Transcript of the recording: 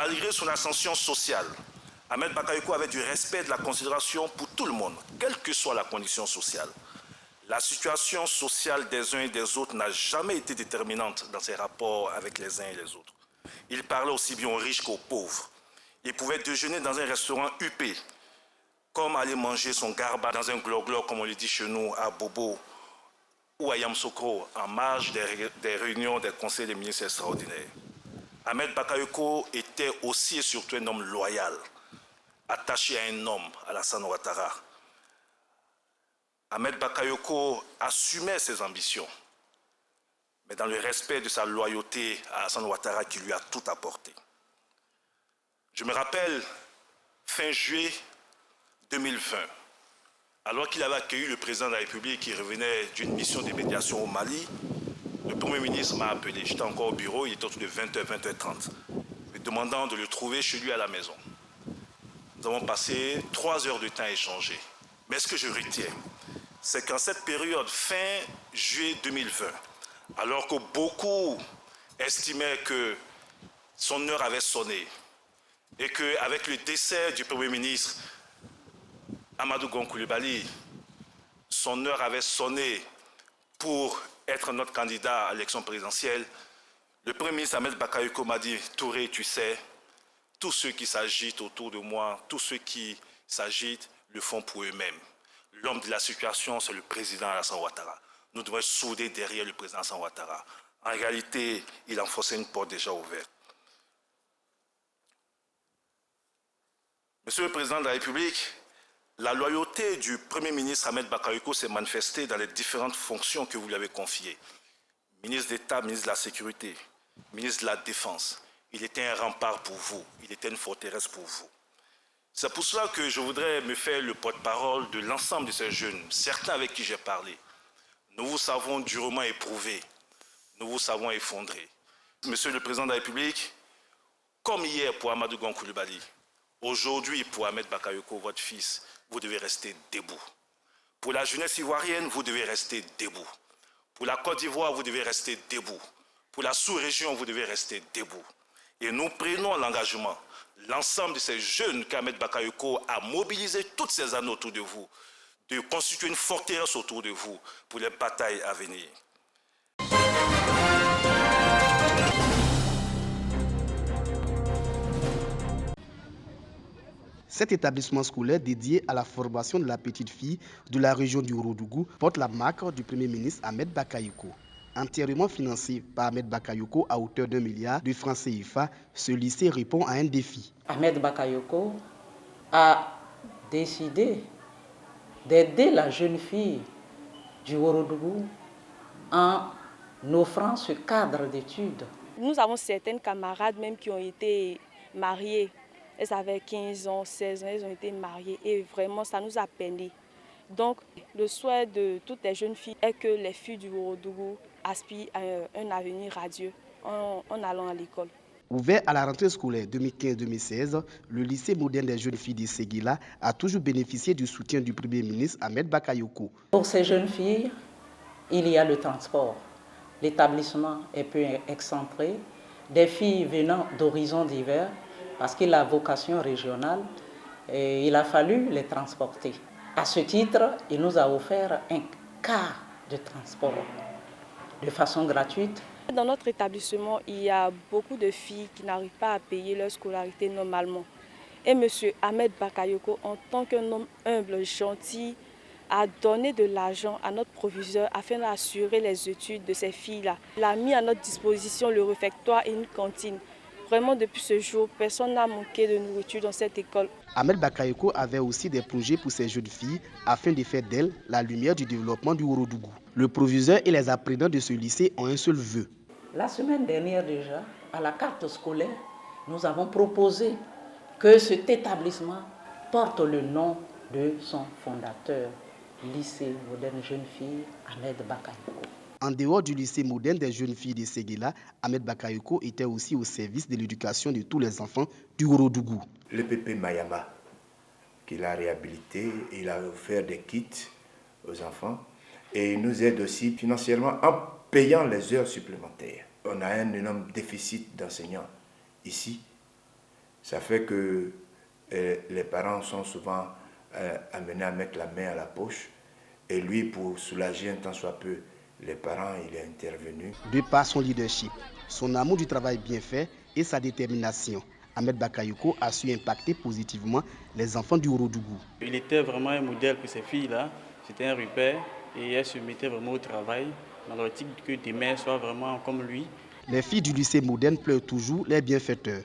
Malgré son ascension sociale, Ahmed Bakayoko avait du respect et de la considération pour tout le monde, quelle que soit la condition sociale. La situation sociale des uns et des autres n'a jamais été déterminante dans ses rapports avec les uns et les autres. Il parlait aussi bien aux riches qu'aux pauvres. Il pouvait déjeuner dans un restaurant huppé, comme aller manger son garba dans un gloglo, comme on le dit chez nous, à Bobo ou à Yamsokro, en marge des réunions des conseils des ministres extraordinaires. Ahmed Bakayoko était aussi et surtout un homme loyal, attaché à un homme, Alassane Ouattara. Ahmed Bakayoko assumait ses ambitions, mais dans le respect de sa loyauté à Alassane Ouattara qui lui a tout apporté. Je me rappelle, fin juillet 2020, alors qu'il avait accueilli le président de la République qui revenait d'une mission de médiation au Mali, le Premier ministre m'a appelé. J'étais encore au bureau, il était autour de 20h, 20h30, me demandant de le trouver chez lui à la maison. Nous avons passé 3 heures de temps à échanger. Mais ce que je retiens, c'est qu'en cette période, fin juillet 2020, alors que beaucoup estimaient que son heure avait sonné et qu'avec le décès du Premier ministre, Amadou Gon Coulibaly, son heure avait sonné pour être notre candidat à l'élection présidentielle, le Premier ministre Ahmed Bakayoko m'a dit « Touré, tu sais, tous ceux qui s'agitent autour de moi, tous ceux qui s'agitent, le font pour eux-mêmes. L'homme de la situation, c'est le président Alassane Ouattara. Nous devons être soudés derrière le président Alassane Ouattara. » En réalité, il enfonçait une porte déjà ouverte. Monsieur le Président de la République, la loyauté du Premier ministre Ahmed Bakayoko s'est manifestée dans les différentes fonctions que vous lui avez confiées. Ministre d'État, ministre de la Sécurité, ministre de la Défense. Il était un rempart pour vous, il était une forteresse pour vous. C'est pour cela que je voudrais me faire le porte-parole de l'ensemble de ces jeunes, certains avec qui j'ai parlé. Nous vous savons durement éprouvés, nous vous savons effondrés. Monsieur le Président de la République, comme hier pour Amadou Gon Coulibaly, aujourd'hui pour Ahmed Bakayoko, votre fils, vous devez rester debout. Pour la jeunesse ivoirienne, vous devez rester debout. Pour la Côte d'Ivoire, vous devez rester debout. Pour la sous-région, vous devez rester debout. Et nous prenons l'engagement, l'ensemble de ces jeunes qu'Ahmed Bakayoko a mobilisés toutes ces années autour de vous, de constituer une forteresse autour de vous pour les batailles à venir. Cet établissement scolaire dédié à la formation de la petite fille de la région du Ourodougou porte la marque du Premier ministre Ahmed Bakayoko. Entièrement financé par Ahmed Bakayoko à hauteur d'1 milliard de francs CFA, ce lycée répond à un défi. Ahmed Bakayoko a décidé d'aider la jeune fille du Ourodougou en offrant ce cadre d'études. Nous avons certaines camarades même qui ont été mariées. Elles avaient 15 ans, 16 ans, elles ont été mariées et vraiment ça nous a peiné. Donc le souhait de toutes les jeunes filles est que les filles du Ourodougou aspirent à un avenir radieux en allant à l'école. Ouvert à la rentrée scolaire 2015-2016, le lycée moderne des jeunes filles de Séguéla a toujours bénéficié du soutien du Premier ministre Ahmed Bakayoko. Pour ces jeunes filles, il y a le transport. L'établissement est peu excentré. Des filles venant d'horizons divers, parce qu'il a vocation régionale, et il a fallu les transporter. À ce titre, il nous a offert un car de transport de façon gratuite. Dans notre établissement, il y a beaucoup de filles qui n'arrivent pas à payer leur scolarité normalement. Et M. Ahmed Bakayoko, en tant qu'un homme humble, gentil, a donné de l'argent à notre proviseur afin d'assurer les études de ces filles-là. Il a mis à notre disposition le réfectoire et une cantine. Vraiment, depuis ce jour, personne n'a manqué de nourriture dans cette école. Ahmed Bakayoko avait aussi des projets pour ces jeunes filles afin de faire d'elles la lumière du développement du Ourodougou. Le proviseur et les apprenants de ce lycée ont un seul vœu. La semaine dernière déjà, à la carte scolaire, nous avons proposé que cet établissement porte le nom de son fondateur, lycée moderne jeune fille Ahmed Bakayoko. En dehors du lycée moderne des jeunes filles de Séguéla, Ahmed Bakayoko était aussi au service de l'éducation de tous les enfants du Ourodougou. Le pépé Mayama, qu'il a réhabilité, il a offert des kits aux enfants et il nous aide aussi financièrement en payant les heures supplémentaires. On a un énorme déficit d'enseignants ici Ça fait que les parents sont souvent amenés à mettre la main à la poche. Et lui, pour soulager un tant soit peu les parents, il est intervenu. De par son leadership, son amour du travail bien fait et sa détermination, Ahmed Bakayoko a su impacter positivement les enfants du Ourodougou. Il était vraiment un modèle pour ces filles-là. C'était un repère et elles se mettaient vraiment au travail dans l'optique que demain soient vraiment comme lui. Les filles du lycée moderne pleurent toujours les bienfaiteurs.